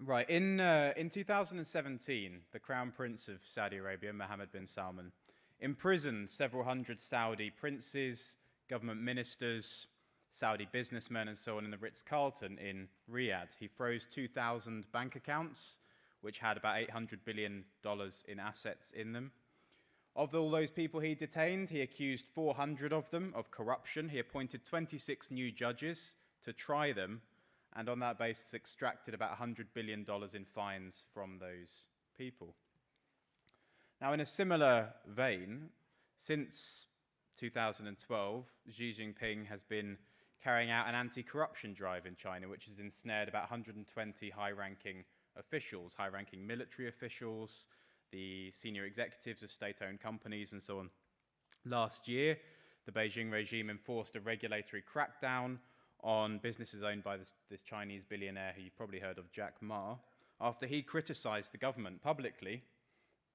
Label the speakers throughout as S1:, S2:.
S1: Right, in 2017, the Crown Prince of Saudi Arabia, Mohammed bin Salman, imprisoned several hundred Saudi princes, government ministers, Saudi businessmen, and so on in the Ritz-Carlton in Riyadh. He froze 2,000 bank accounts, which had about $800 billion in assets in them. Of all those people he detained, he accused 400 of them of corruption. He appointed 26 new judges to try them, and on that basis extracted about $100 billion in fines from those people. Now, in a similar vein, since 2012, Xi Jinping has been carrying out an anti-corruption drive in China, which has ensnared about 120 high-ranking officials, high-ranking military officials, the senior executives of state-owned companies, and so on. Last year, the Beijing regime enforced a regulatory crackdown on businesses owned by this Chinese billionaire who you've probably heard of, Jack Ma. After he criticized the government publicly,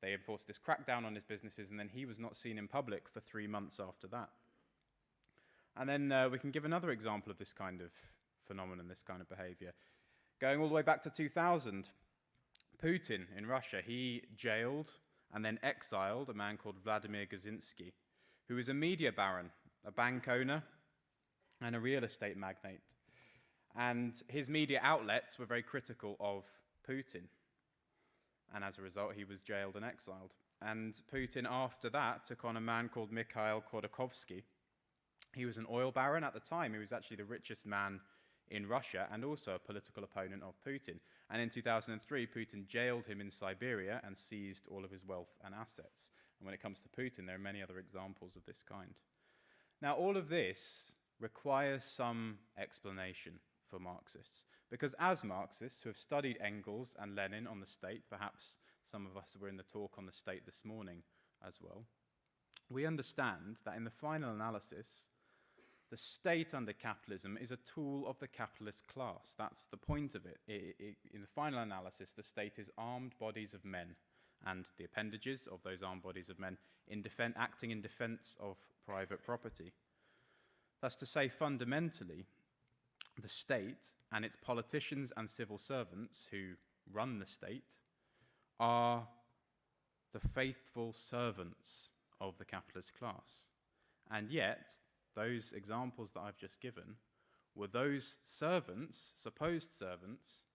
S1: they enforced this crackdown on his businesses, and then he was not seen in public for 3 months after that. And then we can give another example of this kind of phenomenon, this kind of behavior. Going all the way back to 2000, Putin in Russia, he jailed and then exiled a man called Vladimir Gliniecki, who was a media baron, a bank owner, and a real estate magnate. And his media outlets were very critical of Putin. And as a result, he was jailed and exiled. And Putin, after that, took on a man called Mikhail Khodorkovsky. He was an oil baron at the time. He was actually the richest man in Russia and also a political opponent of Putin. And in 2003, Putin jailed him in Siberia and seized all of his wealth and assets. And when it comes to Putin, there are many other examples of this kind. Now, all of this requires some explanation for Marxists. Because as Marxists who have studied Engels and Lenin on the state, perhaps some of us were in the talk on the state this morning as well, we understand that in the final analysis, the state under capitalism is a tool of the capitalist class. That's the point of it. In the final analysis, the state is armed bodies of men and the appendages of those armed bodies of men acting in defense of private property. That's to say, fundamentally, the state and its politicians and civil servants who run the state are the faithful servants of the capitalist class. And yet, those examples that I've just given were those servants, supposed servants,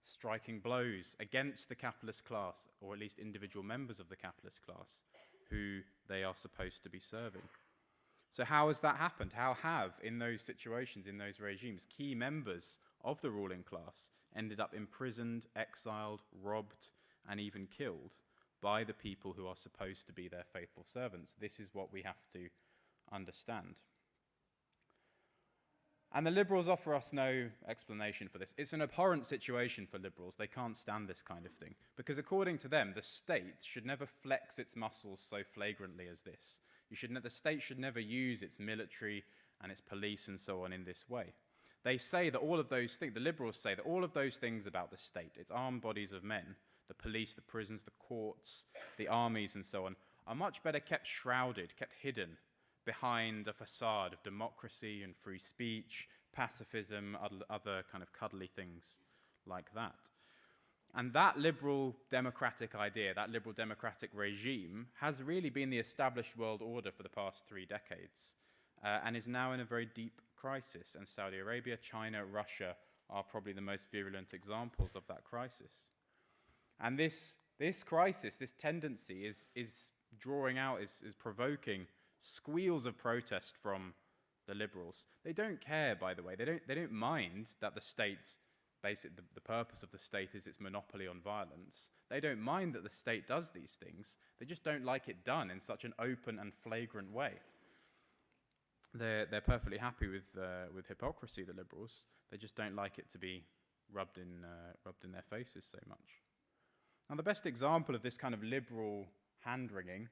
S1: striking blows against the capitalist class, or at least individual members of the capitalist class, who they are supposed to be serving. So how has that happened? How have, in those situations, in those regimes, key members of the ruling class ended up imprisoned, exiled, robbed, and even killed by the people who are supposed to be their faithful servants? This is what we have to understand. And the liberals offer us no explanation for this. It's an abhorrent situation for liberals. They can't stand this kind of thing. Because according to them, the state should never flex its muscles so flagrantly as this. The state should never use its military and its police and so on in this way. They say that all of those things, the liberals say that all of those things about the state, its armed bodies of men, the police, the prisons, the courts, the armies and so on, are much better kept shrouded, kept hidden behind a facade of democracy and free speech, pacifism, other kind of cuddly things like that. And that liberal democratic idea, that liberal democratic regime, has really been the established world order for the past 3 decades and is now in a very deep crisis. And Saudi Arabia, China, Russia are probably the most virulent examples of that crisis. And this crisis, this tendency is drawing out, is provoking squeals of protest from the liberals. They don't care, by the way. They don't mind that the state's the purpose of the state is its monopoly on violence. They don't mind that the state does these things. They just don't like it done in such an open and flagrant way. They're perfectly happy with hypocrisy, the liberals. They just don't like it to be rubbed in their faces so much. Now, the best example of this kind of liberal hand-wringing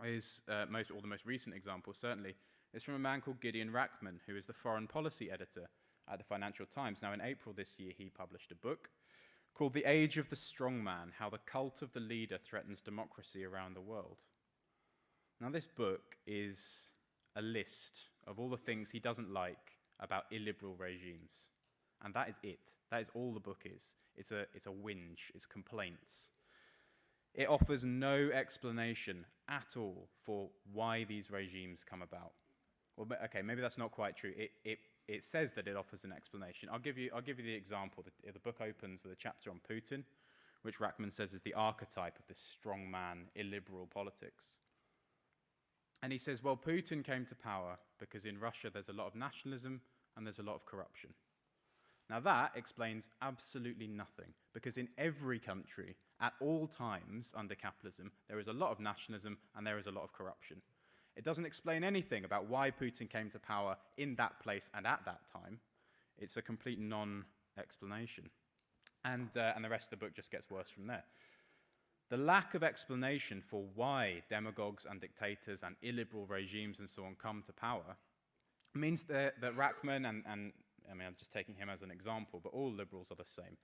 S1: is, the most recent example certainly, is from a man called Gideon Rachman, who is the foreign policy editor at the Financial Times. Now, in April this year, he published a book called The Age of the Strongman: How the Cult of the Leader Threatens Democracy Around the World. Now, this book is a list of all the things he doesn't like about illiberal regimes And that is it. That is all the book is. It's a whinge. It's complaints. It offers no explanation at all for why these regimes come about. Well, okay, maybe that's not quite true. It says that it offers an explanation. I'll give you the example. The book opens with a chapter on Putin, which Rachman says is the archetype of this strongman, illiberal politics. And he says, well, Putin came to power because in Russia there's a lot of nationalism and there's a lot of corruption. Now that explains absolutely nothing, because in every country, at all times under capitalism, there is a lot of nationalism and there is a lot of corruption. It doesn't explain anything about why Putin came to power in that place and at that time. It's a complete non-explanation. And the rest of the book just gets worse from there. The lack of explanation for why demagogues and dictators and illiberal regimes and so on come to power means that Rachman and I mean, I'm just taking him as an example, but all liberals are the same.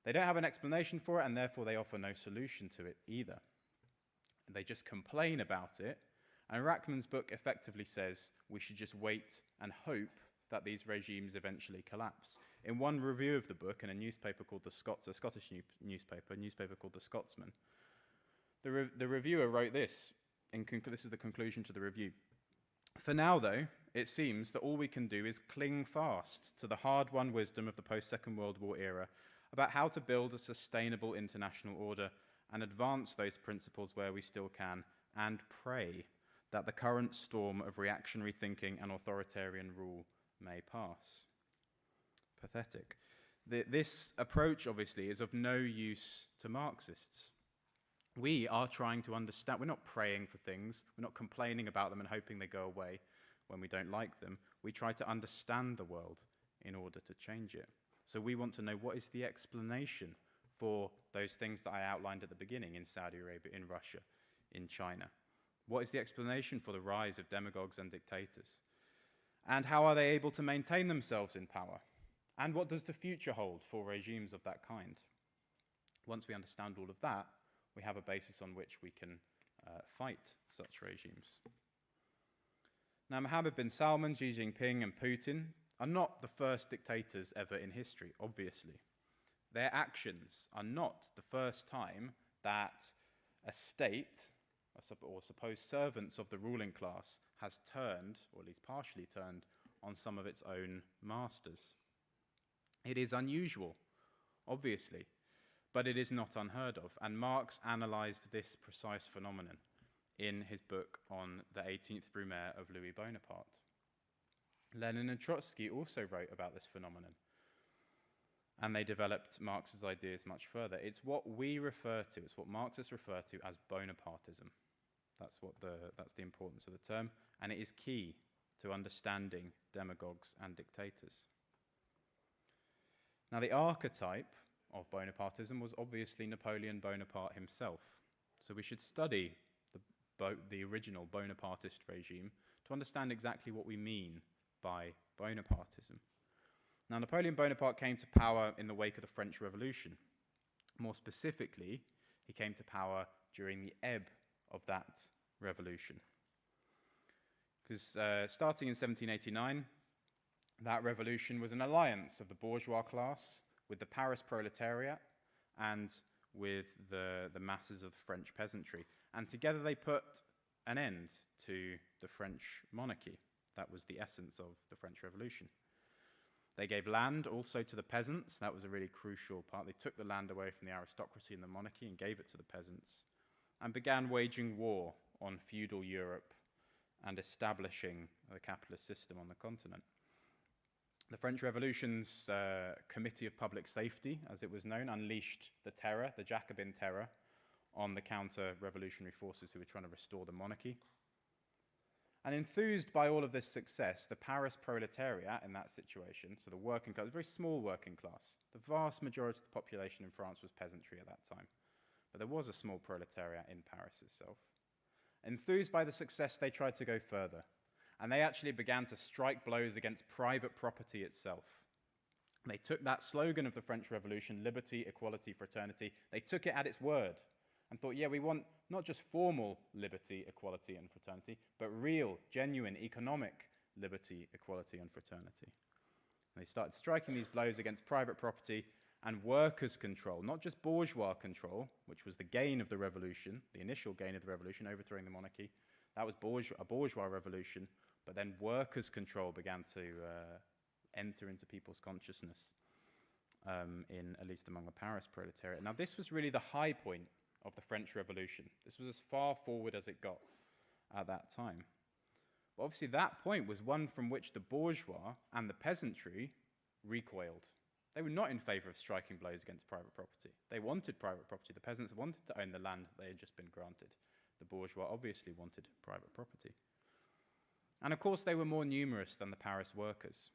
S1: They don't have an explanation for it, and therefore they offer no solution to it either. They just complain about it, and Rachman's book effectively says we should just wait and hope that these regimes eventually collapse. In one review of the book in a newspaper called a Scottish newspaper called The Scotsman, the reviewer wrote this. This is the conclusion to the review. For now, though, it seems that all we can do is cling fast to the hard-won wisdom of the post-Second World War era about how to build a sustainable international order and advance those principles where we still can, and pray that the current storm of reactionary thinking and authoritarian rule may pass. Pathetic. This approach, obviously, is of no use to Marxists. We are trying to understand. We're not praying for things. We're not complaining about them and hoping they go away when we don't like them. We try to understand the world in order to change it. So we want to know, what is the explanation for those things that I outlined at the beginning in Saudi Arabia, in Russia, in China? What is the explanation for the rise of demagogues and dictators? And how are they able to maintain themselves in power? And what does the future hold for regimes of that kind? Once we understand all of that, we have a basis on which we can fight such regimes. Now, Mohammed bin Salman, Xi Jinping, and Putin are not the first dictators ever in history, obviously. Their actions are not the first time that a state, or supposed servants of the ruling class, has turned, or at least partially turned, on some of its own masters. It is unusual, obviously, but it is not unheard of, and Marx analysed this precise phenomenon in his book on the 18th Brumaire of Louis Bonaparte. Lenin and Trotsky also wrote about this phenomenon, and they developed Marx's ideas much further. It's what we refer to, it's what Marxists refer to as Bonapartism. That's the importance of the term, and it is key to understanding demagogues and dictators. Now, the archetype of Bonapartism was obviously Napoleon Bonaparte himself. So we should study the original Bonapartist regime to understand exactly what we mean by Bonapartism. Now, Napoleon Bonaparte came to power in the wake of the French Revolution. More specifically, he came to power during the ebb of that revolution. Because starting in 1789, that revolution was an alliance of the bourgeois class with the Paris proletariat and with the masses of the French peasantry. And together they put an end to the French monarchy. That was the essence of the French Revolution. They gave land also to the peasants. That was a really crucial part. They took the land away from the aristocracy and the monarchy and gave it to the peasants, and began waging war on feudal Europe and establishing the capitalist system on the continent. The French Revolution's Committee of Public Safety, as it was known, unleashed the terror, the Jacobin terror, on the counter-revolutionary forces who were trying to restore the monarchy. And enthused by all of this success, the Paris proletariat in that situation, so the working class, a very small working class, the vast majority of the population in France was peasantry at that time, but there was a small proletariat in Paris itself. Enthused by the success, they tried to go further, and they actually began to strike blows against private property itself. They took that slogan of the French Revolution, liberty, equality, fraternity, they took it at its word and thought, yeah, we want not just formal liberty, equality, and fraternity, but real, genuine, economic liberty, equality, and fraternity. They started striking these blows against private property and workers' control, not just bourgeois control, which was the gain of the revolution, the initial gain of the revolution, overthrowing the monarchy. That was a bourgeois revolution, but then workers' control began to enter into people's consciousness, at least among the Paris proletariat. Now, this was really the high point of the French Revolution. This was as far forward as it got at that time. But obviously, that point was one from which the bourgeois and the peasantry recoiled. They were not in favor of striking blows against private property. They wanted private property. The peasants wanted to own the land they had just been granted. The bourgeois obviously wanted private property. And of course, they were more numerous than the Paris workers.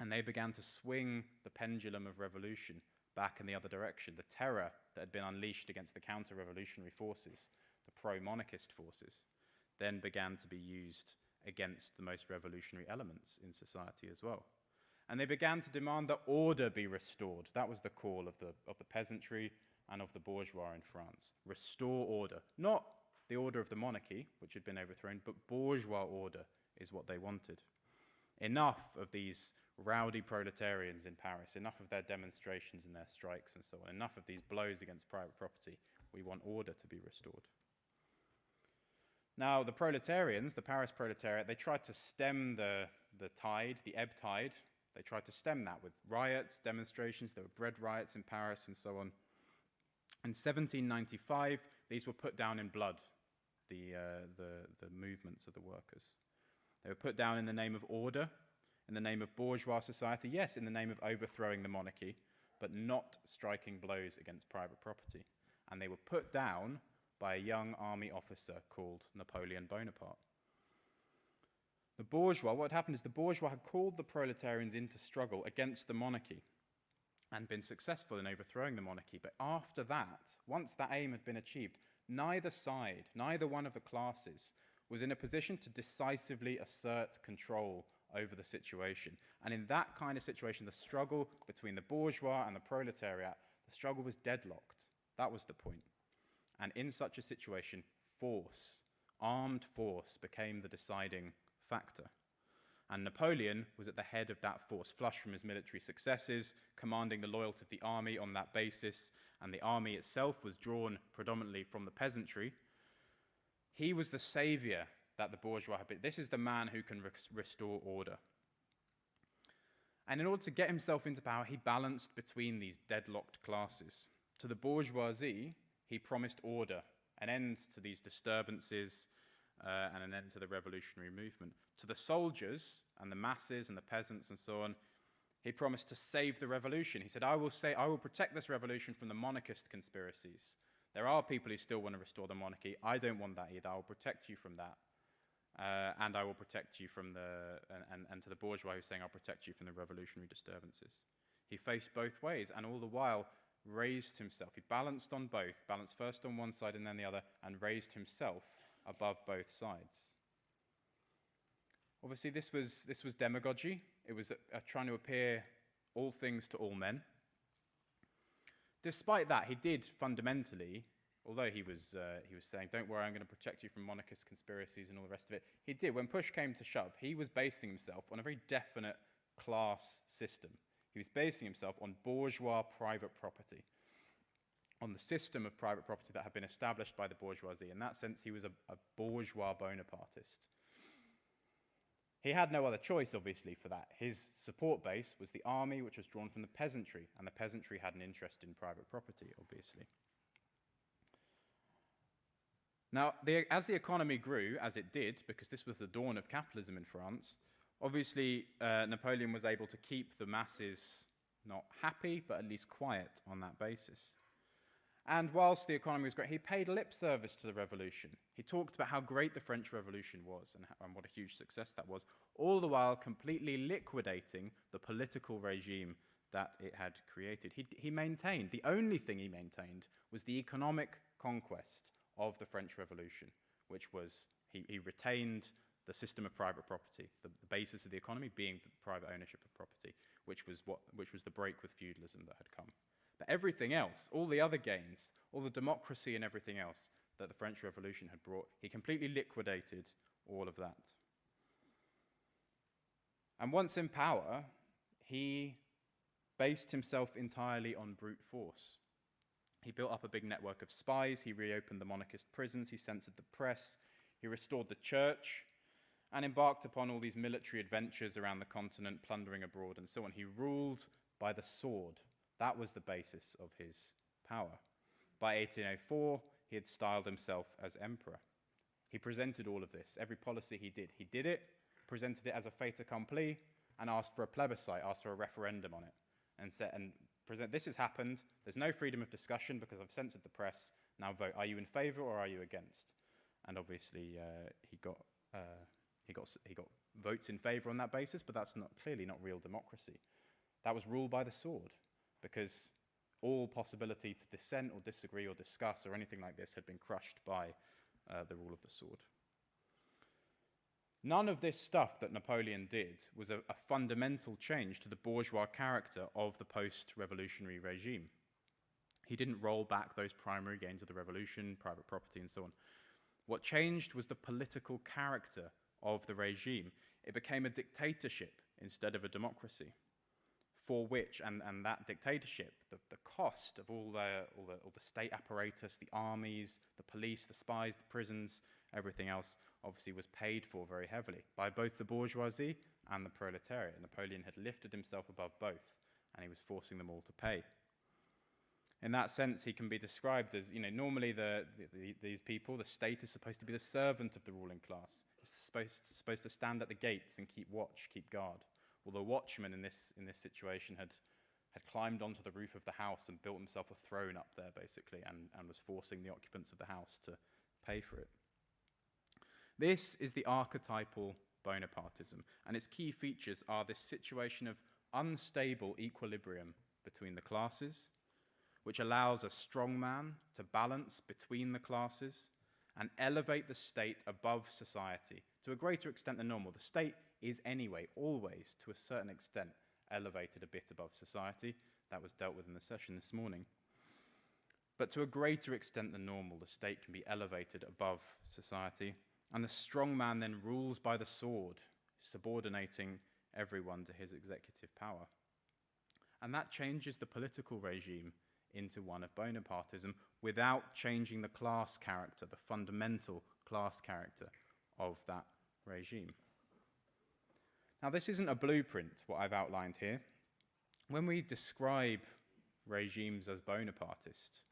S1: And they began to swing the pendulum of revolution back in the other direction. The terror that had been unleashed against the counter-revolutionary forces, the pro-monarchist forces, then began to be used against the most revolutionary elements in society as well. And they began to demand that order be restored. That was the call of the peasantry and of the bourgeois in France. Restore order. Not the order of the monarchy, which had been overthrown, but bourgeois order is what they wanted. Enough of these rowdy proletarians in Paris, enough of their demonstrations and their strikes and so on, enough of these blows against private property. We want order to be restored. Now, the proletarians, the Paris proletariat, they tried to stem the tide, the ebb tide. They tried to stem that with riots, demonstrations. There were bread riots in Paris and so on. In 1795, these were put down in blood, the movements of the workers. They were put down in the name of order, in the name of bourgeois society, yes, in the name of overthrowing the monarchy, but not striking blows against private property. And they were put down by a young army officer called Napoleon Bonaparte. The bourgeois, what had happened is the bourgeois had called the proletarians into struggle against the monarchy and been successful in overthrowing the monarchy. But after that, once that aim had been achieved, neither side, neither one of the classes was in a position to decisively assert control over the situation. And in that kind of situation, the struggle between the bourgeois and the proletariat, the struggle was deadlocked. That was the point. And in such a situation, force, armed force, became the deciding factor. And Napoleon was at the head of that force, flush from his military successes, commanding the loyalty of the army on that basis, and the army itself was drawn predominantly from the peasantry. He was the savior that the bourgeois had been. This is the man who can restore order. And in order to get himself into power, he balanced between these deadlocked classes. To the bourgeoisie, he promised order, an end to these disturbances, and an end to the revolutionary movement. To the soldiers and the masses and the peasants and so on, he promised to save the revolution. He said, I will protect this revolution from the monarchist conspiracies. There are people who still want to restore the monarchy. I don't want that either. I will protect you from that. And I will protect you from and to the bourgeois who's saying, I'll protect you from the revolutionary disturbances. He faced both ways, and all the while raised himself. He balanced on both, balanced first on one side and then the other, and raised himself above both sides. Obviously, this was demagogy. It was trying to appear all things to all men. Despite that, he did fundamentally, although he was saying, don't worry, I'm going to protect you from monarchist conspiracies and all the rest of it, he did. When push came to shove, he was basing himself on a very definite class system. He was basing himself on bourgeois private property, on the system of private property that had been established by the bourgeoisie. In that sense, he was a bourgeois Bonapartist. He had no other choice, obviously, for that. His support base was the army, which was drawn from the peasantry, and the peasantry had an interest in private property, obviously. Now, as the economy grew, as it did, because this was the dawn of capitalism in France, obviously Napoleon was able to keep the masses not happy, but at least quiet on that basis. And whilst the economy was great, he paid lip service to the revolution. He talked about how great the French Revolution was and what a huge success that was, all the while completely liquidating the political regime that it had created. He maintained, the only thing he maintained was the economic conquest of the French Revolution, which was, he retained the system of private property, the basis of the economy being private ownership of property, which was the break with feudalism that had come. But everything else, all the other gains, all the democracy and everything else that the French Revolution had brought, he completely liquidated all of that. And once in power, he based himself entirely on brute force. He built up a big network of spies, he reopened the monarchist prisons, he censored the press, he restored the church, and embarked upon all these military adventures around the continent, plundering abroad and so on. He ruled by the sword. That was the basis of his power. By 1804, he had styled himself as emperor. He presented all of this, every policy he did it, presented it as a fait accompli, and asked for a plebiscite, asked for a referendum on it, and said, this has happened, there's no freedom of discussion because I've censored the press, now vote, are you in favor or are you against? And obviously he got votes in favor on that basis, but that's clearly not real democracy. That was ruled by the sword, because all possibility to dissent or disagree or discuss or anything like this had been crushed by the rule of the sword. None of this stuff that Napoleon did was a fundamental change to the bourgeois character of the post-revolutionary regime. He didn't roll back those primary gains of the revolution, private property and so on. What changed was the political character of the regime. It became a dictatorship instead of a democracy, for which, and that dictatorship, the cost of all the state apparatus, the armies, the police, the spies, the prisons, everything else, obviously was paid for very heavily by both the bourgeoisie and the proletariat. Napoleon had lifted himself above both, and he was forcing them all to pay. In that sense, he can be described as, normally these people, the state is supposed to be the servant of the ruling class. It's supposed to stand at the gates and keep watch, keep guard. Well, the watchman in this situation had climbed onto the roof of the house and built himself a throne up there, basically, and was forcing the occupants of the house to pay for it. This is the archetypal Bonapartism, and its key features are this situation of unstable equilibrium between the classes, which allows a strong man to balance between the classes and elevate the state above society to a greater extent than normal. The state is anyway, always, to a certain extent, elevated a bit above society. That was dealt with in the session this morning. But to a greater extent than normal, the state can be elevated above society, and the strong man then rules by the sword, subordinating everyone to his executive power. And that changes the political regime into one of Bonapartism without changing the class character, the fundamental class character of that regime. Now, this isn't a blueprint, what I've outlined here. When we describe regimes as Bonapartist,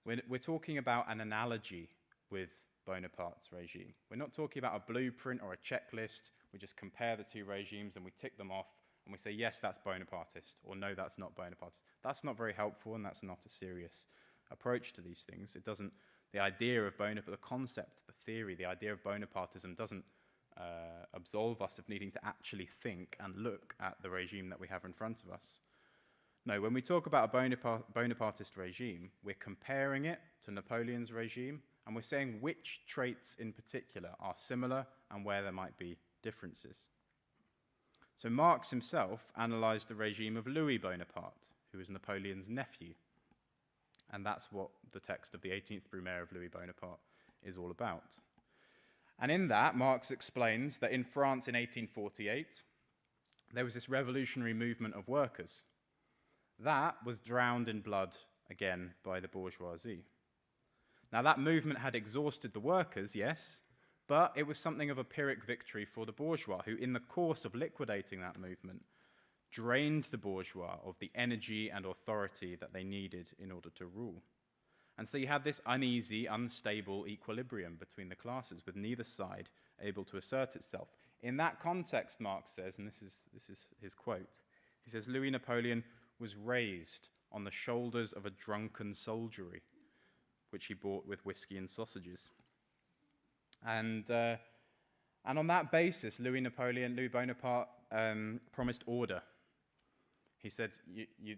S1: we're talking about an analogy with Bonaparte's regime. We're not talking about a blueprint or a checklist. We just compare the two regimes and we tick them off and we say, yes, that's Bonapartist, or no, that's not Bonapartist. That's not very helpful, and that's not a serious approach to these things. It doesn't, the idea of Bonaparte, the concept, the theory, the idea of Bonapartism doesn't absolve us of needing to actually think and look at the regime that we have in front of us. No, when we talk about a Bonapartist regime, we're comparing it to Napoleon's regime, and we're saying which traits in particular are similar and where there might be differences. So Marx himself analysed the regime of Louis Bonaparte, who was Napoleon's nephew, and that's what the text of the 18th Brumaire of Louis Bonaparte is all about. And in that, Marx explains that in France in 1848, there was this revolutionary movement of workers. That was drowned in blood again by the bourgeoisie. Now, that movement had exhausted the workers, yes, but it was something of a Pyrrhic victory for the bourgeois, who, in the course of liquidating that movement, drained the bourgeois of the energy and authority that they needed in order to rule. And so you had this uneasy, unstable equilibrium between the classes, with neither side able to assert itself. In that context, Marx says, and this is his quote, he says, Louis Napoleon was raised on the shoulders of a drunken soldiery, which he bought with whiskey and sausages. And on that basis, Louis Bonaparte promised order. He said,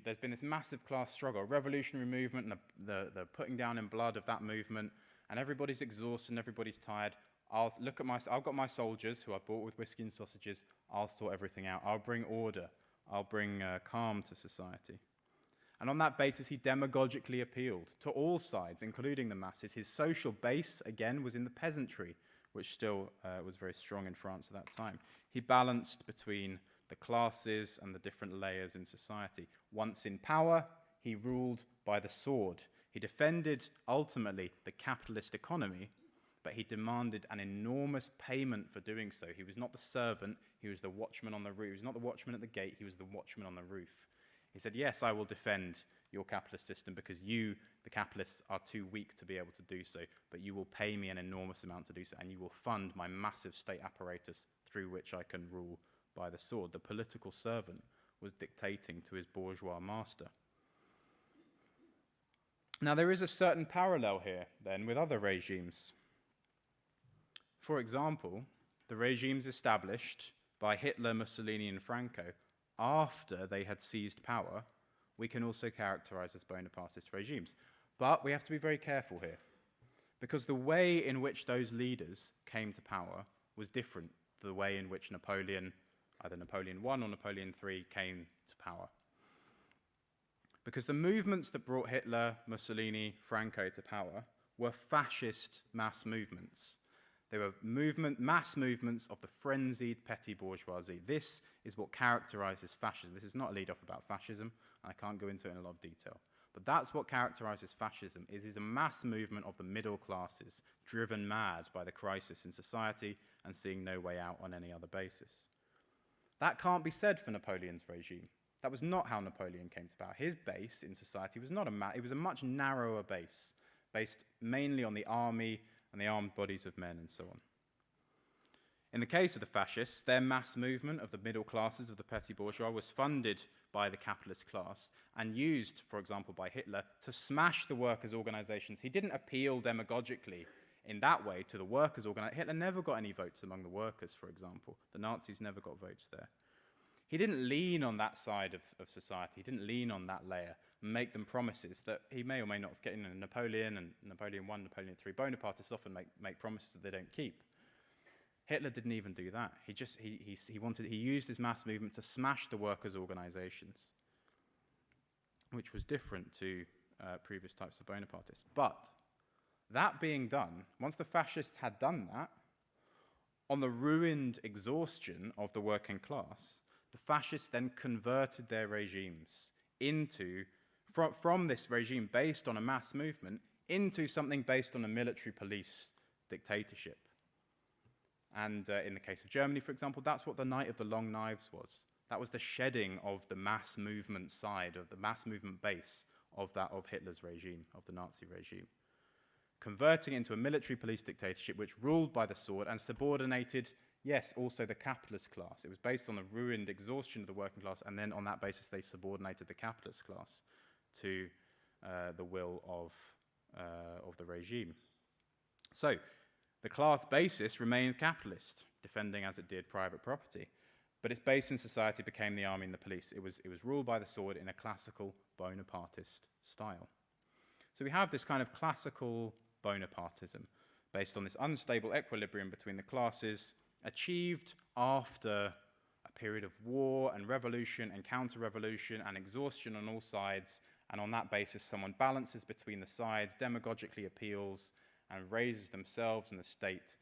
S1: there's been this massive class struggle, a revolutionary movement, and the putting down in blood of that movement, and everybody's exhausted and everybody's tired. I've got my soldiers who I bought with whiskey and sausages. I'll sort everything out. I'll bring order. I'll bring calm to society. And on that basis, he demagogically appealed to all sides, including the masses. His social base, again, was in the peasantry, which still was very strong in France at that time. He balanced between the classes and the different layers in society. Once in power, he ruled by the sword. He defended, ultimately, the capitalist economy, but he demanded an enormous payment for doing so. He was not the servant, he was the watchman on the roof. He was not the watchman at the gate, he was the watchman on the roof. He said, yes, I will defend your capitalist system because you, the capitalists, are too weak to be able to do so, but you will pay me an enormous amount to do so, and you will fund my massive state apparatus through which I can rule by the sword. The political servant was dictating to his bourgeois master. Now, there is a certain parallel here, then, with other regimes. For example, the regimes established by Hitler, Mussolini, and Franco after they had seized power, we can also characterize as Bonapartist regimes. But we have to be very careful here, because the way in which those leaders came to power was different to the way in which Napoleon, either Napoleon I or Napoleon III, came to power. Because the movements that brought Hitler, Mussolini, Franco to power were fascist mass movements. They were mass movements of the frenzied petty bourgeoisie. This is what characterizes fascism. This is not a lead-off about fascism, and I can't go into it in a lot of detail. But that's what characterizes fascism, is a mass movement of the middle classes, driven mad by the crisis in society and seeing no way out on any other basis. That can't be said for Napoleon's regime. That was not how Napoleon came to power. His base in society was not it was a much narrower base, based mainly on the army and the armed bodies of men and so on. In the case of the fascists, their mass movement of the middle classes of the petty bourgeois was funded by the capitalist class and used, for example, by Hitler to smash the workers' organizations. He didn't appeal demagogically in that way to the workers' organizations. Hitler never got any votes among the workers, for example. The Nazis never got votes there. He didn't lean on that side of society. He didn't lean on that layer and make them promises that he may or may not have gotten. Napoleon and Napoleon I, Napoleon III, Bonapartists often make promises that they don't keep. Hitler didn't even do that. He used his mass movement to smash the workers' organizations, which was different to previous types of Bonapartists. But that being done, once the fascists had done that, on the ruined exhaustion of the working class, the fascists then converted their regimes from this regime based on a mass movement into something based on a military police dictatorship. And in the case of Germany, for example, that's what the Night of the Long Knives was. That was the shedding of the mass movement side, of the mass movement base of Hitler's regime, of the Nazi regime. Converting it into a military police dictatorship which ruled by the sword and subordinated, yes, also the capitalist class. It was based on the ruined exhaustion of the working class, and then on that basis they subordinated the capitalist class to the will of the regime. So, the class basis remained capitalist, defending as it did private property, but its base in society became the army and the police. It was ruled by the sword in a classical Bonapartist style. So we have this kind of classical Bonapartism, based on this unstable equilibrium between the classes, achieved after a period of war and revolution and counter-revolution and exhaustion on all sides, and on that basis someone balances between the sides, demagogically appeals, and raises themselves and the state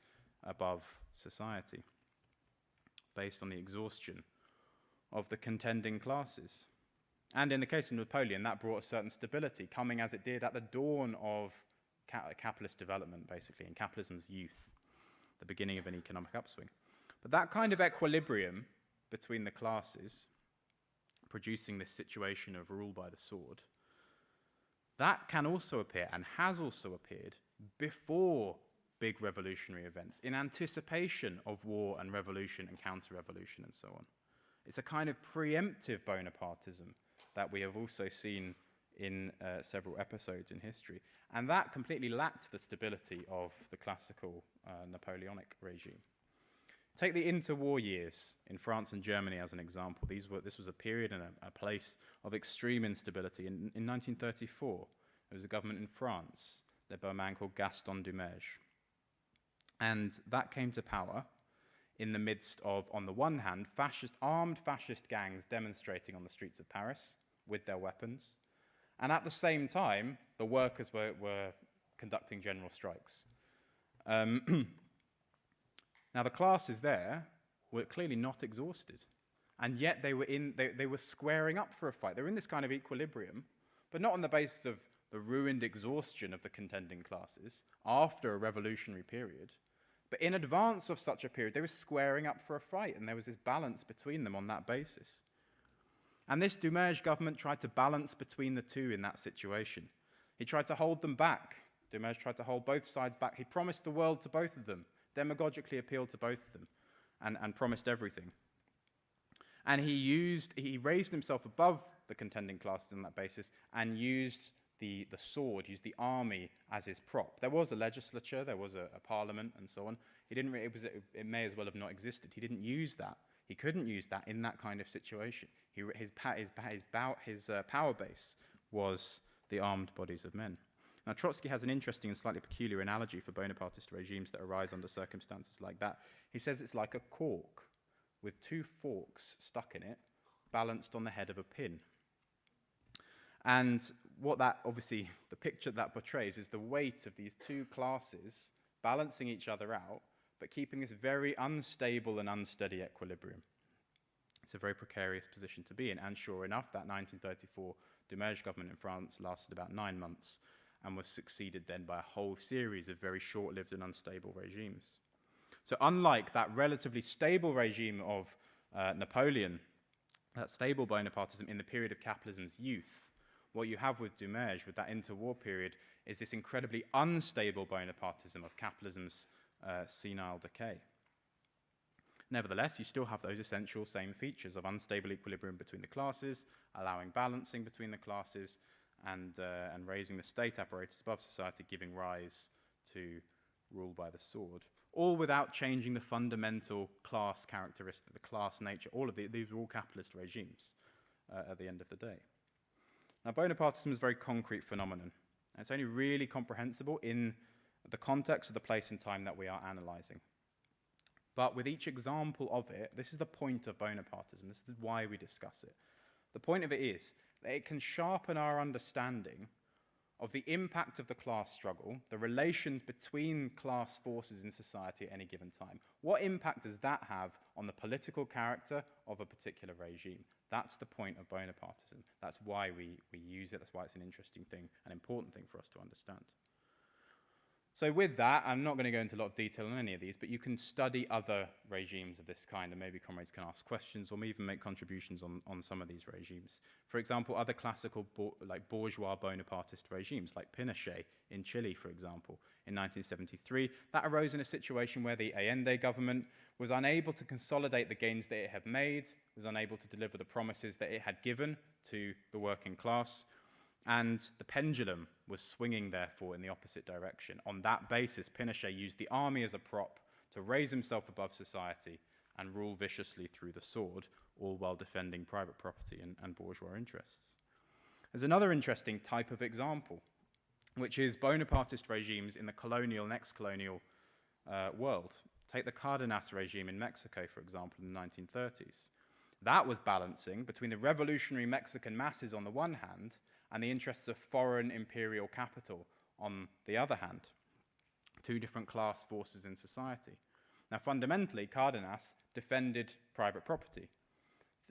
S1: above society, based on the exhaustion of the contending classes. And in the case of Napoleon, that brought a certain stability, coming as it did at the dawn of capitalist development, basically, in capitalism's youth, the beginning of an economic upswing. But that kind of equilibrium between the classes, producing this situation of rule by the sword, that can also appear, and has also appeared, before big revolutionary events, in anticipation of war and revolution and counter-revolution and so on. It's a kind of preemptive Bonapartism that we have also seen in several episodes in history. And that completely lacked the stability of the classical Napoleonic regime. Take the interwar years in France and Germany as an example. This was a period and a place of extreme instability. In 1934, there was a government in France led by a man called Gaston Doumergue. And that came to power in the midst of, on the one hand, armed fascist gangs demonstrating on the streets of Paris with their weapons. And at the same time, the workers were conducting general strikes. Now, the classes there were clearly not exhausted. And yet they were squaring up for a fight. They were in this kind of equilibrium, but not on the basis of the ruined exhaustion of the contending classes after a revolutionary period, but in advance of such a period, they were squaring up for a fight, and there was this balance between them on that basis. And this Dumerge government tried to balance between the two in that situation. He tried to hold them back. Dumerge tried to hold both sides back. He promised the world to both of them, demagogically appealed to both of them, and promised everything. And he raised himself above the contending classes on that basis and used the sword, used the army as his prop. There was a legislature, there was a parliament, and so on. It may as well have not existed. He didn't use that. He couldn't use that in that kind of situation. His power base was the armed bodies of men. Now, Trotsky has an interesting and slightly peculiar analogy for Bonapartist regimes that arise under circumstances like that. He says it's like a cork with two forks stuck in it, balanced on the head of a pin. And what that, obviously, the picture that portrays is the weight of these two classes balancing each other out, but keeping this very unstable and unsteady equilibrium. It's a very precarious position to be in, and sure enough, that 1934 Dumerge government in France lasted about 9 months and was succeeded then by a whole series of very short-lived and unstable regimes. So unlike that relatively stable regime of Napoleon, that stable Bonapartism in the period of capitalism's youth, what you have with Dumerge, with that interwar period, is this incredibly unstable Bonapartism of capitalism's senile decay. Nevertheless, you still have those essential same features of unstable equilibrium between the classes, allowing balancing between the classes, and raising the state apparatus above society, giving rise to rule by the sword, all without changing the fundamental class characteristic, the class nature. These are all capitalist regimes at the end of the day. Now, Bonapartism is a very concrete phenomenon, and it's only really comprehensible in the context of the place and time that we are analysing. But with each example of it, this is the point of Bonapartism. This is why we discuss it. The point of it is that it can sharpen our understanding of the impact of the class struggle, the relations between class forces in society at any given time. What impact does that have on the political character of a particular regime? That's the point of Bonapartism. That's why we use it. That's why it's an interesting thing, an important thing for us to understand. So with that, I'm not going to go into a lot of detail on any of these, but you can study other regimes of this kind, and maybe comrades can ask questions or even make contributions on some of these regimes. For example, other classical bourgeois Bonapartist regimes, like Pinochet in Chile, for example, in 1973, that arose in a situation where the Allende government was unable to consolidate the gains that it had made, was unable to deliver the promises that it had given to the working class, and the pendulum was swinging, therefore, in the opposite direction. On that basis, Pinochet used the army as a prop to raise himself above society and rule viciously through the sword, all while defending private property and bourgeois interests. There's another interesting type of example, which is Bonapartist regimes in the colonial and ex-colonial world. Take the Cardenas regime in Mexico, for example, in the 1930s. That was balancing between the revolutionary Mexican masses on the one hand and the interests of foreign imperial capital on the other hand. Two different class forces in society. Now, fundamentally, Cardenas defended private property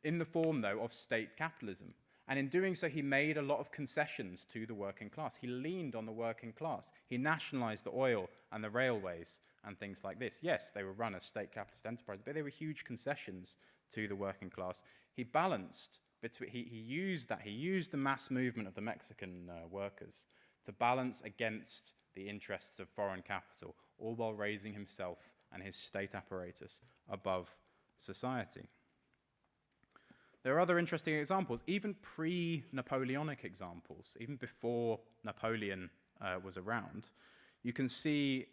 S1: in the form, though, of state capitalism. And in doing so, he made a lot of concessions to the working class. He leaned on the working class. He nationalized the oil and the railways and things like this. Yes, they were run as state capitalist enterprises, but they were huge concessions to the working class. He balanced between, he used the mass movement of the Mexican workers to balance against the interests of foreign capital, all while raising himself and his state apparatus above society. There are other interesting examples, even pre-Napoleonic examples, even before Napoleon was around. You can see,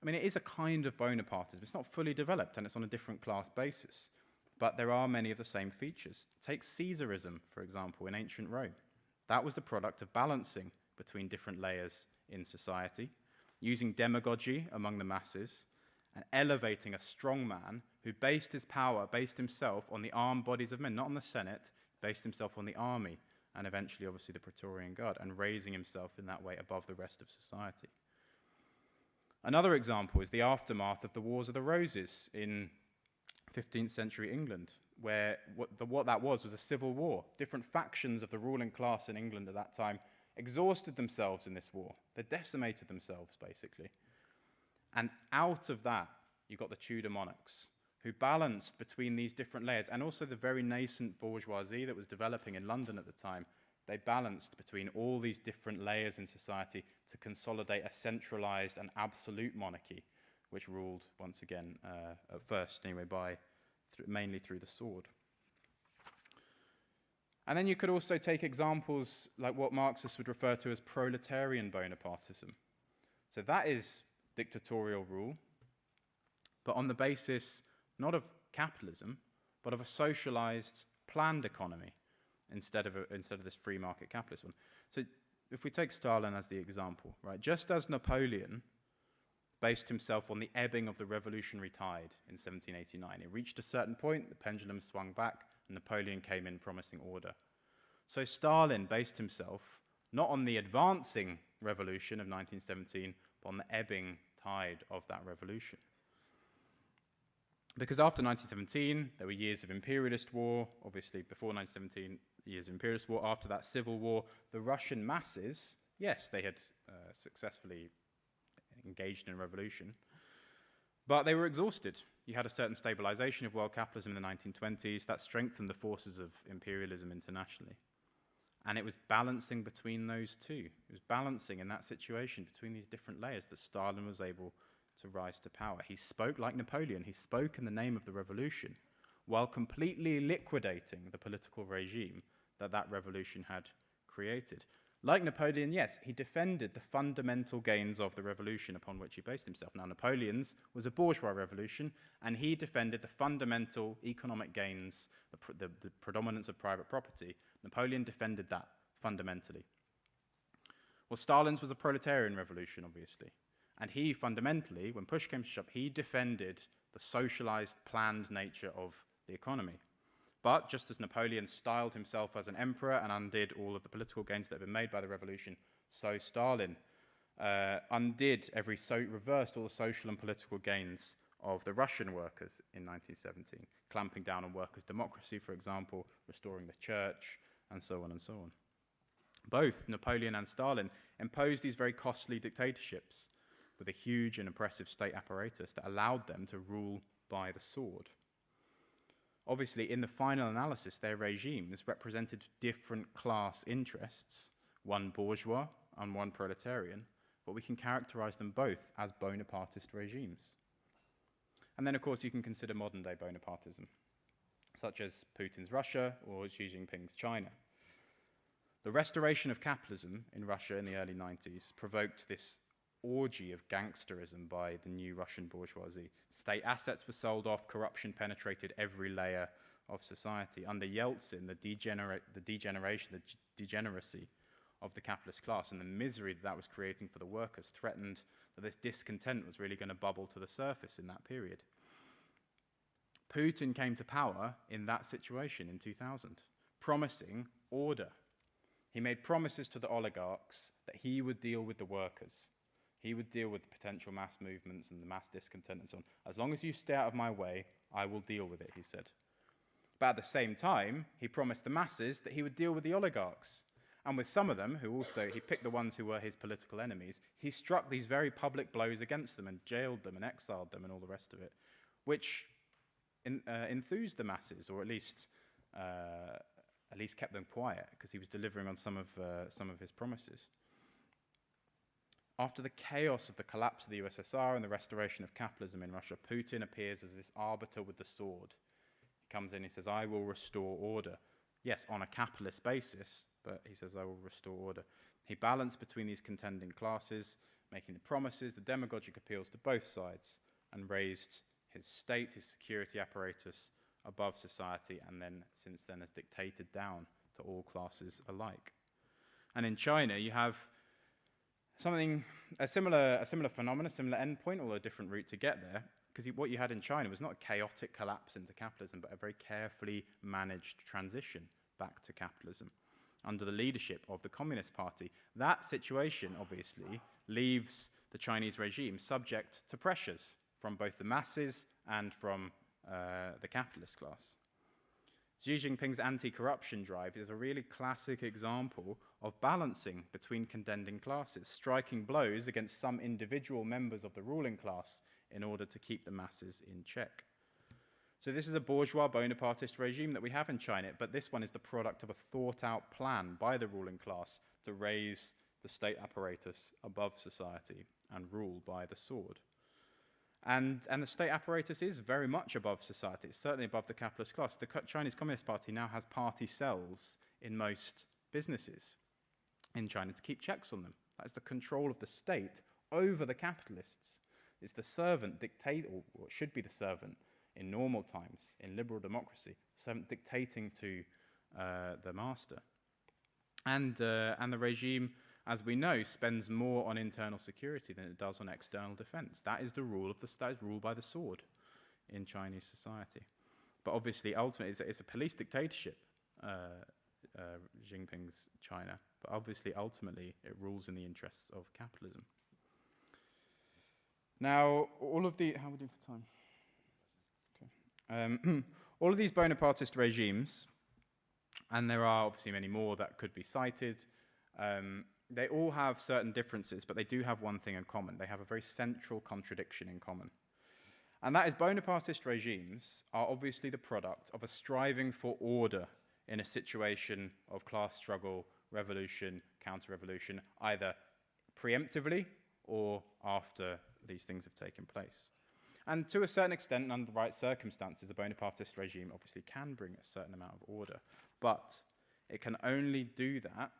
S1: it is a kind of Bonapartism. It's not fully developed, and it's on a different class basis. But there are many of the same features. Take Caesarism, for example, in ancient Rome. That was the product of balancing between different layers in society, using demagogy among the masses, and elevating a strong man who based himself on the armed bodies of men, not on the Senate, based himself on the army, and eventually, obviously, the Praetorian Guard, and raising himself in that way above the rest of society. Another example is the aftermath of the Wars of the Roses in 15th century England, where what that was a civil war. Different factions of the ruling class in England at that time exhausted themselves in this war. They decimated themselves, basically. And out of that, you got the Tudor monarchs, who balanced between these different layers, and also the very nascent bourgeoisie that was developing in London at the time. They balanced between all these different layers in society to consolidate a centralized and absolute monarchy, which ruled, once again, at first anyway, mainly through the sword. And then you could also take examples like what Marxists would refer to as proletarian Bonapartism. So that is dictatorial rule, but on the basis not of capitalism, but of a socialized, planned economy instead of this free market capitalist one. So if we take Stalin as the example, right, just as Napoleon based himself on the ebbing of the revolutionary tide in 1789, it reached a certain point, the pendulum swung back, and Napoleon came in promising order. So Stalin based himself not on the advancing revolution of 1917, but on the ebbing tide of that revolution. Because after 1917, there were years of imperialist war. Obviously, before 1917, years of imperialist war. After that civil war, the Russian masses, yes, they had successfully engaged in a revolution, but they were exhausted. You had a certain stabilization of world capitalism in the 1920s. That strengthened the forces of imperialism internationally. And it was balancing between those two. It was balancing in that situation between these different layers that Stalin was able to rise to power. He spoke like Napoleon. He spoke in the name of the revolution while completely liquidating the political regime that revolution had created. Like Napoleon, yes, he defended the fundamental gains of the revolution upon which he based himself. Now, Napoleon's was a bourgeois revolution, and he defended the fundamental economic gains, the predominance of private property. Napoleon defended that fundamentally. Well, Stalin's was a proletarian revolution, obviously. And he fundamentally, when push came to shove, he defended the socialized, planned nature of the economy. But just as Napoleon styled himself as an emperor and undid all of the political gains that had been made by the revolution, so Stalin reversed all the social and political gains of the Russian workers in 1917, clamping down on workers' democracy, for example, restoring the church, and so on and so on. Both Napoleon and Stalin imposed these very costly dictatorships with a huge and oppressive state apparatus that allowed them to rule by the sword. Obviously, in the final analysis, their regimes represented different class interests, one bourgeois and one proletarian, but we can characterize them both as Bonapartist regimes. And then, of course, you can consider modern-day Bonapartism, such as Putin's Russia or Xi Jinping's China. The restoration of capitalism in Russia in the early 90s provoked this orgy of gangsterism by the new Russian bourgeoisie. State assets were sold off, corruption penetrated every layer of society. Under Yeltsin, the degeneracy of the capitalist class and the misery that was creating for the workers threatened that this discontent was really going to bubble to the surface in that period. Putin came to power in that situation in 2000, promising order. He made promises to the oligarchs that he would deal with the workers. He would deal with potential mass movements and the mass discontent and so on. As long as you stay out of my way, I will deal with it, he said. But at the same time, he promised the masses that he would deal with the oligarchs. And with some of them, he picked the ones who were his political enemies, he struck these very public blows against them and jailed them and exiled them and all the rest of it, which enthused the masses, or at least kept them quiet, because he was delivering on some of his promises. After the chaos of the collapse of the USSR and the restoration of capitalism in Russia, Putin appears as this arbiter with the sword. He comes in, he says, I will restore order. Yes, on a capitalist basis, but he says, I will restore order. He balanced between these contending classes, making the promises, the demagogic appeals to both sides, and raised his state, his security apparatus above society, and then, since then, has dictated down to all classes alike. And in China, you have a similar phenomenon, similar endpoint, although a different route to get there, because what you had in China was not a chaotic collapse into capitalism, but a very carefully managed transition back to capitalism under the leadership of the Communist Party. That situation, obviously, leaves the Chinese regime subject to pressures from both the masses and from the capitalist class. Xi Jinping's anti-corruption drive is a really classic example of balancing between contending classes, striking blows against some individual members of the ruling class in order to keep the masses in check. So this is a bourgeois Bonapartist regime that we have in China, but this one is the product of a thought-out plan by the ruling class to raise the state apparatus above society and rule by the sword. And the state apparatus is very much above society. It's certainly above the capitalist class. The Chinese Communist Party now has party cells in most businesses in China to keep checks on them. That is the control of the state over the capitalists. It's the servant dictate, or it should be the servant in normal times, in liberal democracy, servant dictating to the master. And the regime, as we know, spends more on internal security than it does on external defense. That is the rule of that is rule by the sword in Chinese society. But obviously, ultimately, it's a police dictatorship, Jinping's China. But obviously, ultimately, it rules in the interests of capitalism. Now, all of the... How are we doing for time? Okay. All of these Bonapartist regimes, and there are obviously many more that could be cited, they all have certain differences, but they do have one thing in common. They have a very central contradiction in common. And that is Bonapartist regimes are obviously the product of a striving for order in a situation of class struggle, revolution, counter-revolution, either preemptively or after these things have taken place. And to a certain extent, under the right circumstances, a Bonapartist regime obviously can bring a certain amount of order, but it can only do that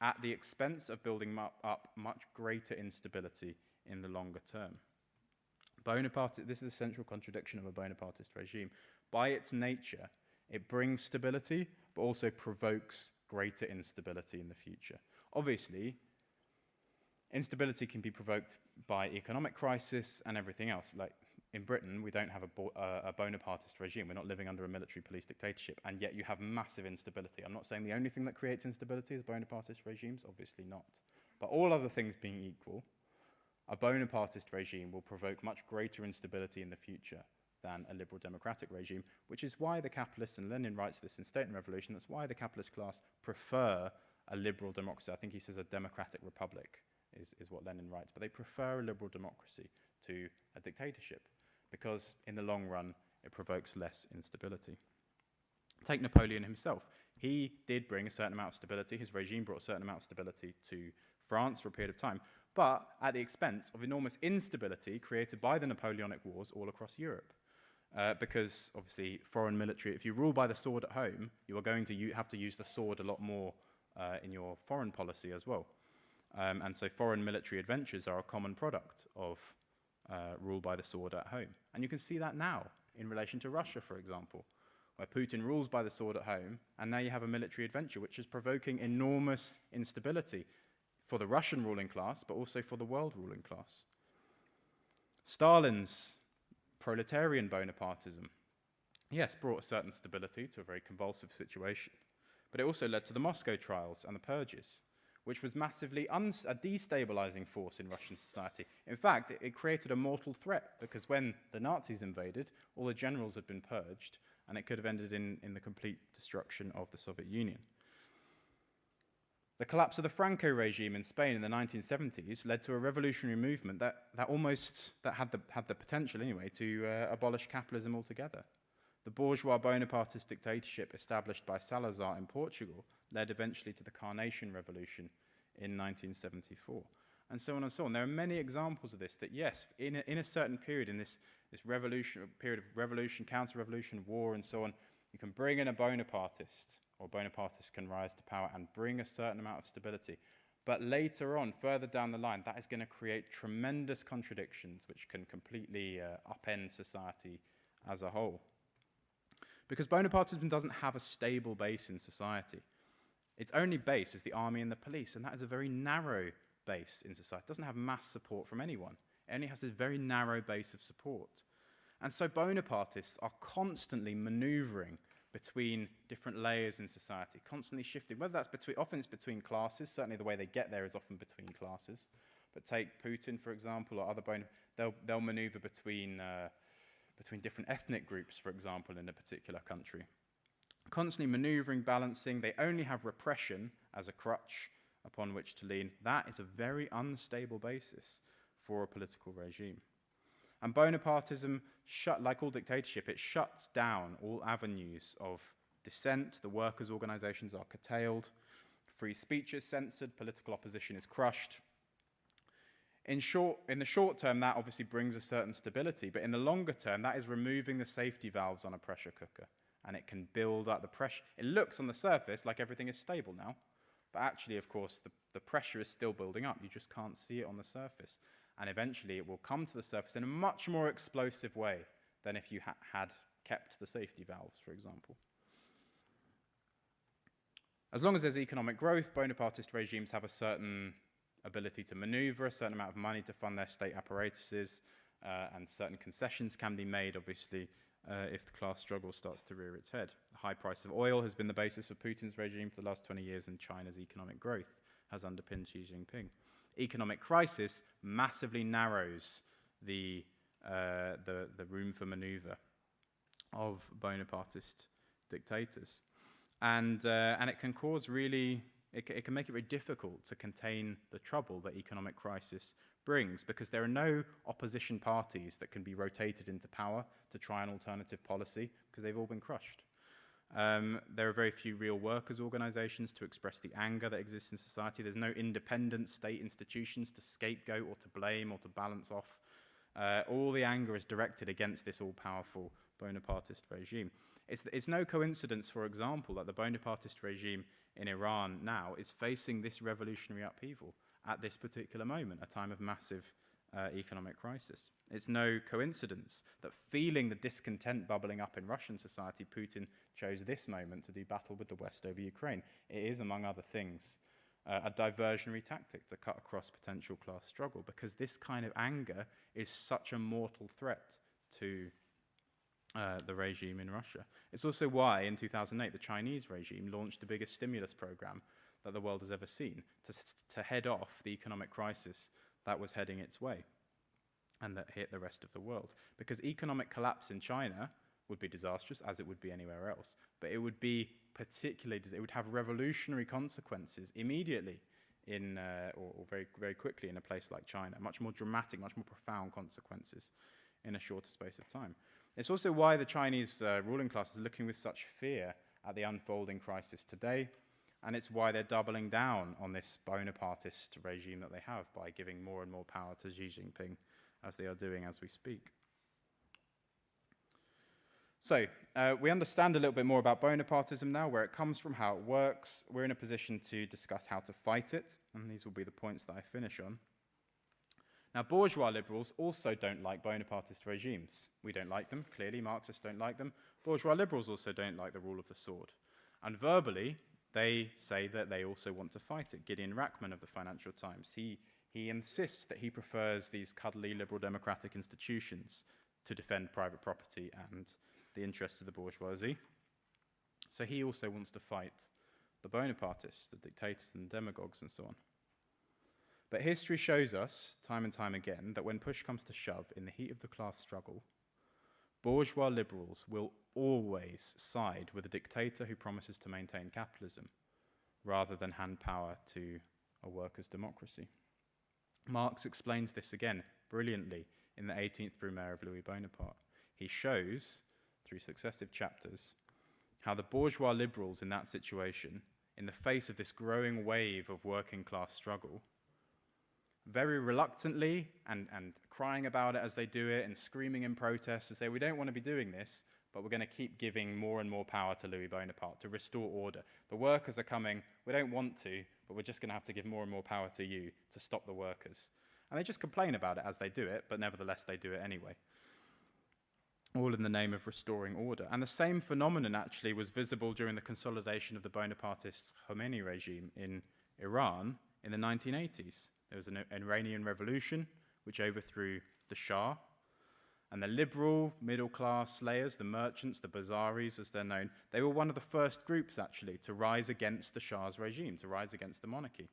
S1: at the expense of building up much greater instability in the longer term. This is a central contradiction of a Bonapartist regime. By its nature, it brings stability, but also provokes greater instability in the future. Obviously, instability can be provoked by economic crisis and everything else. Like in Britain, we don't have a Bonapartist regime. We're not living under a military police dictatorship, and yet you have massive instability. I'm not saying the only thing that creates instability is Bonapartist regimes, obviously not. But all other things being equal, a Bonapartist regime will provoke much greater instability in the future than a liberal democratic regime, which is why the capitalists, and Lenin writes this in State and Revolution, that's why the capitalist class prefer a liberal democracy. I think he says a democratic republic is what Lenin writes, but they prefer a liberal democracy to a dictatorship because in the long run it provokes less instability. Take Napoleon himself. He did bring a certain amount of stability. His regime brought a certain amount of stability to France for a period of time, but at the expense of enormous instability created by the Napoleonic Wars all across Europe. Because obviously foreign military, if you rule by the sword at home, you are going to have to use the sword a lot more in your foreign policy as well. And so foreign military adventures are a common product of rule by the sword at home. And you can see that now in relation to Russia, for example, where Putin rules by the sword at home, and now you have a military adventure which is provoking enormous instability for the Russian ruling class, but also for the world ruling class. Stalin's proletarian Bonapartism, yes, brought a certain stability to a very convulsive situation, but it also led to the Moscow trials and the purges, which was massively a destabilizing force in Russian society. In fact, it created a mortal threat, because when the Nazis invaded, all the generals had been purged, and it could have ended in the complete destruction of the Soviet Union. The collapse of the Franco regime in Spain in the 1970s led to a revolutionary movement that had the potential, anyway, to abolish capitalism altogether. The bourgeois Bonapartist dictatorship established by Salazar in Portugal led eventually to the Carnation Revolution in 1974, and so on and so on. There are many examples of this, that yes, in a certain period, in this revolution, period of revolution, counter-revolution, war, and so on, you can bring in a Bonapartist, or Bonapartists can rise to power and bring a certain amount of stability. But later on, further down the line, that is going to create tremendous contradictions which can completely upend society as a whole. Because Bonapartism doesn't have a stable base in society. Its only base is the army and the police, and that is a very narrow base in society. It doesn't have mass support from anyone. It only has a very narrow base of support. And so Bonapartists are constantly maneuvering between different layers in society, constantly shifting, whether that's often it's between classes. Certainly the way they get there is often between classes. But take Putin, for example, or other they'll maneuver between different ethnic groups, for example, in a particular country. constantly maneuvering, balancing. They only have repression as a crutch upon which to lean. That is a very unstable basis for a political regime. And Bonapartism, like all dictatorship, it shuts down all avenues of dissent. The workers' organizations are curtailed. Free speech is censored. Political opposition is crushed. In the short term, that obviously brings a certain stability, but in the longer term, that is removing the safety valves on a pressure cooker, and it can build up the pressure. It looks on the surface like everything is stable now, but actually, of course, the pressure is still building up. You just can't see it on the surface, and eventually it will come to the surface in a much more explosive way than if you had kept the safety valves, for example. As long as there's economic growth, Bonapartist regimes have a certain ability to maneuver, a certain amount of money to fund their state apparatuses, and certain concessions can be made, obviously, if the class struggle starts to rear its head. The high price of oil has been the basis of Putin's regime for the last 20 years, and China's economic growth has underpinned Xi Jinping. Economic crisis massively narrows the room for maneuver of Bonapartist dictators. And it can cause it can make it very difficult to contain the trouble that economic crisis brings, because there are no opposition parties that can be rotated into power to try an alternative policy, because they've all been crushed. There are very few real workers' organizations to express the anger that exists in society. There's no independent state institutions to scapegoat or to blame or to balance off. All the anger is directed against this all-powerful Bonapartist regime. It's no coincidence, for example, that the Bonapartist regime in Iran now is facing this revolutionary upheaval at this particular moment, a time of massive economic crisis. It's no coincidence that, feeling the discontent bubbling up in Russian society, Putin chose this moment to do battle with the West over Ukraine. It is, among other things, a diversionary tactic to cut across potential class struggle, because this kind of anger is such a mortal threat to the regime in Russia. It's also why, in 2008, the Chinese regime launched the biggest stimulus program that the world has ever seen to head off the economic crisis that was heading its way and that hit the rest of the world. Because economic collapse in China would be disastrous, as it would be anywhere else, but it would be it would have revolutionary consequences immediately or very, very quickly in a place like China, much more dramatic, much more profound consequences in a shorter space of time. It's also why the Chinese ruling class is looking with such fear at the unfolding crisis today, and it's why they're doubling down on this Bonapartist regime that they have by giving more and more power to Xi Jinping, as they are doing as we speak. So, we understand a little bit more about Bonapartism now, where it comes from, how it works. We're in a position to discuss how to fight it, and these will be the points that I finish on. Now, bourgeois liberals also don't like Bonapartist regimes. We don't like them, clearly. Marxists don't like them. Bourgeois liberals also don't like the rule of the sword. And verbally, they say that they also want to fight it. Gideon Rachman of the Financial Times, he insists that he prefers these cuddly liberal democratic institutions to defend private property and the interests of the bourgeoisie. So he also wants to fight the Bonapartists, the dictators and demagogues and so on. But history shows us, time and time again, that when push comes to shove in the heat of the class struggle, bourgeois liberals will always side with a dictator who promises to maintain capitalism, rather than hand power to a workers' democracy. Marx explains this again brilliantly in the 18th Brumaire of Louis Bonaparte. He shows, through successive chapters, how the bourgeois liberals in that situation, in the face of this growing wave of working class struggle, very reluctantly and crying about it as they do it and screaming in protest to say, we don't want to be doing this, but we're going to keep giving more and more power to Louis Bonaparte to restore order. The workers are coming, we don't want to, but we're just going to have to give more and more power to you to stop the workers. And they just complain about it as they do it, but nevertheless they do it anyway. All in the name of restoring order. And the same phenomenon actually was visible during the consolidation of the Bonapartist Khomeini regime in Iran in the 1980s. There was an Iranian revolution which overthrew the Shah, and the liberal middle-class layers, the merchants, the bazaris as they're known, they were one of the first groups actually to rise against the Shah's regime, to rise against the monarchy.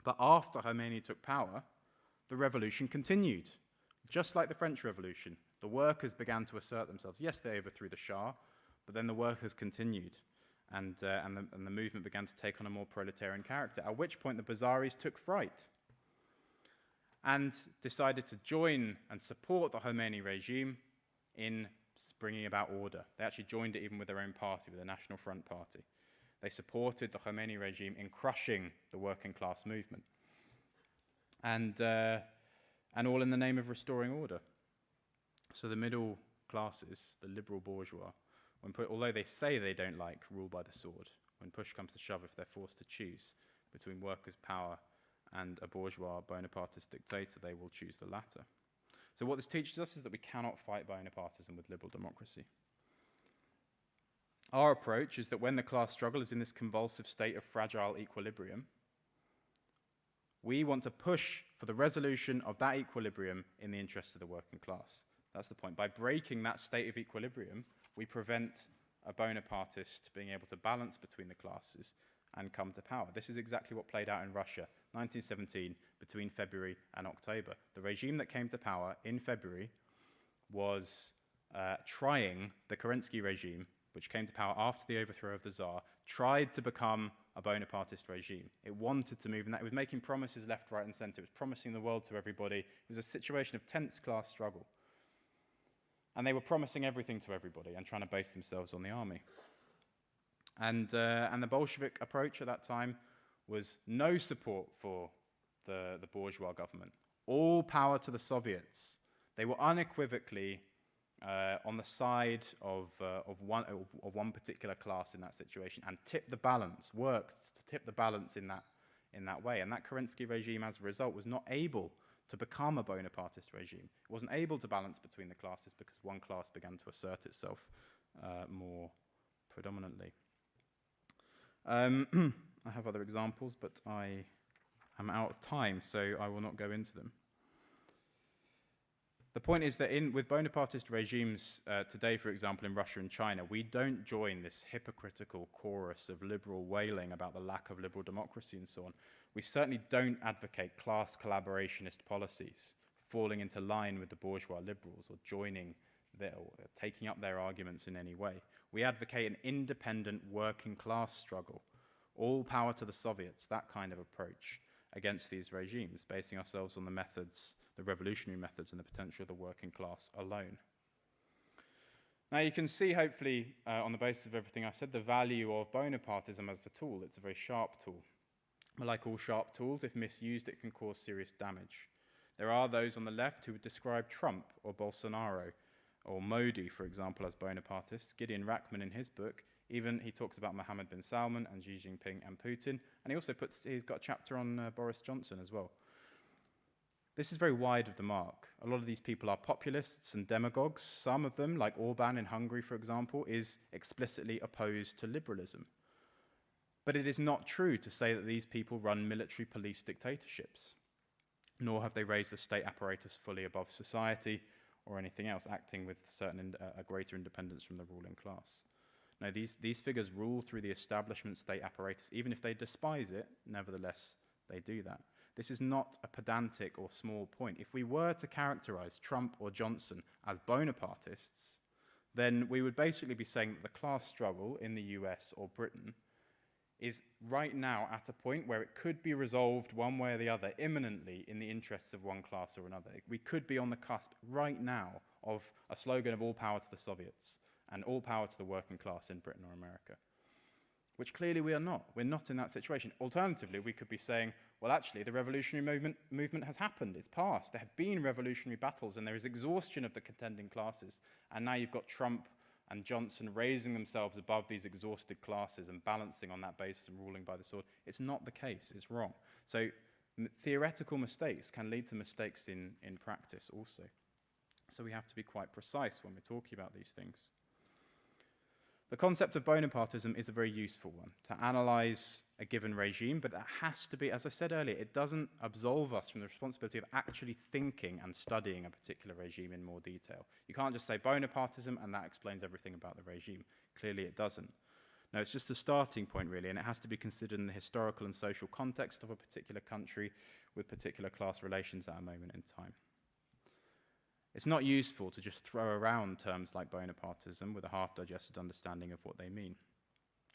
S1: But after Khomeini took power, the revolution continued. Just like the French Revolution, the workers began to assert themselves. Yes, they overthrew the Shah, But then the workers continued, and the movement began to take on a more proletarian character, at which point the Bazaris took fright and decided to join and support the Khomeini regime in bringing about order. They actually joined it even with their own party, with the National Front Party. They supported the Khomeini regime in crushing the working class movement. And all in the name of restoring order. So the middle classes, the liberal bourgeois, although they say they don't like rule by the sword, when push comes to shove, if they're forced to choose between workers' power and a bourgeois Bonapartist dictator, they will choose the latter. So what this teaches us is that we cannot fight Bonapartism with liberal democracy. Our approach is that when the class struggle is in this convulsive state of fragile equilibrium, we want to push for the resolution of that equilibrium in the interests of the working class. That's the point. By breaking that state of equilibrium, we prevent a Bonapartist being able to balance between the classes and come to power. This is exactly what played out in Russia, 1917, between February and October. The regime that came to power in February was trying, the Kerensky regime, which came to power after the overthrow of the Tsar, tried to become a Bonapartist regime. It wanted to move in that. It was making promises left, right, and centre. It was promising the world to everybody. It was a situation of tense class struggle. And they were promising everything to everybody and trying to base themselves on the army. And the Bolshevik approach at that time was no support for the bourgeois government. All power to the Soviets. They were unequivocally on the side of one particular class in that situation, and tipped the balance, worked to tip the balance in that way. And that Kerensky regime, as a result, was not able to become a Bonapartist regime. It wasn't able to balance between the classes because one class began to assert itself more predominantly. I have other examples, but I am out of time, so I will not go into them. The point is that with Bonapartist regimes today, for example, in Russia and China, we don't join this hypocritical chorus of liberal wailing about the lack of liberal democracy and so on. We certainly don't advocate class collaborationist policies, falling into line with the bourgeois liberals or taking up their arguments in any way. We advocate an independent working class struggle, all power to the Soviets, that kind of approach against these regimes, basing ourselves on the methods, the revolutionary methods and the potential of the working class alone. Now you can see, hopefully, on the basis of everything I've said, the value of Bonapartism as a tool. It's a very sharp tool. But like all sharp tools, if misused, it can cause serious damage. There are those on the left who would describe Trump or Bolsonaro or Modi, for example, as Bonapartists. Gideon Rachman, in his book, he talks about Mohammed bin Salman and Xi Jinping and Putin, and he's got a chapter on Boris Johnson as well. This is very wide of the mark. A lot of these people are populists and demagogues. Some of them, like Orban in Hungary, for example, is explicitly opposed to liberalism. But it is not true to say that these people run military police dictatorships, nor have they raised the state apparatus fully above society or anything else, acting with a greater independence from the ruling class. No, these figures rule through the establishment state apparatus. Even if they despise it, nevertheless, they do that. This is not a pedantic or small point. If we were to characterize Trump or Johnson as Bonapartists, then we would basically be saying that the class struggle in the US or Britain is right now at a point where it could be resolved one way or the other imminently in the interests of one class or another. We could be on the cusp right now of a slogan of all power to the Soviets and all power to the working class in Britain or America, which clearly we are not. We're not in that situation. Alternatively, we could be saying, well, actually, the revolutionary movement has happened. It's passed. There have been revolutionary battles, and there is exhaustion of the contending classes. And now you've got Trump and Johnson raising themselves above these exhausted classes and balancing on that basis and ruling by the sword. It's not the case. It's wrong. So theoretical mistakes can lead to mistakes in practice also. So we have to be quite precise when we're talking about these things. The concept of Bonapartism is a very useful one to analyze a given regime, but it has to be, as I said earlier, it doesn't absolve us from the responsibility of actually thinking and studying a particular regime in more detail. You can't just say Bonapartism and that explains everything about the regime. Clearly it doesn't. No, it's just a starting point really, and it has to be considered in the historical and social context of a particular country with particular class relations at a moment in time. It's not useful to just throw around terms like Bonapartism with a half-digested understanding of what they mean.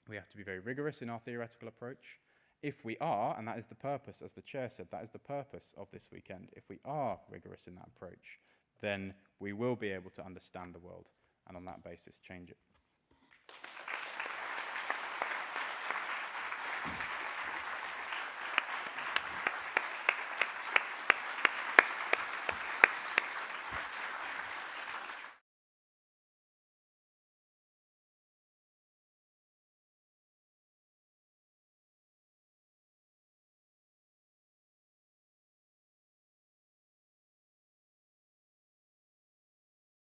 S1: We have to be very rigorous in our theoretical approach. If we are, and that is the purpose, as the chair said, that is the purpose of this weekend, if we are rigorous in that approach, then we will be able to understand the world and on that basis change it.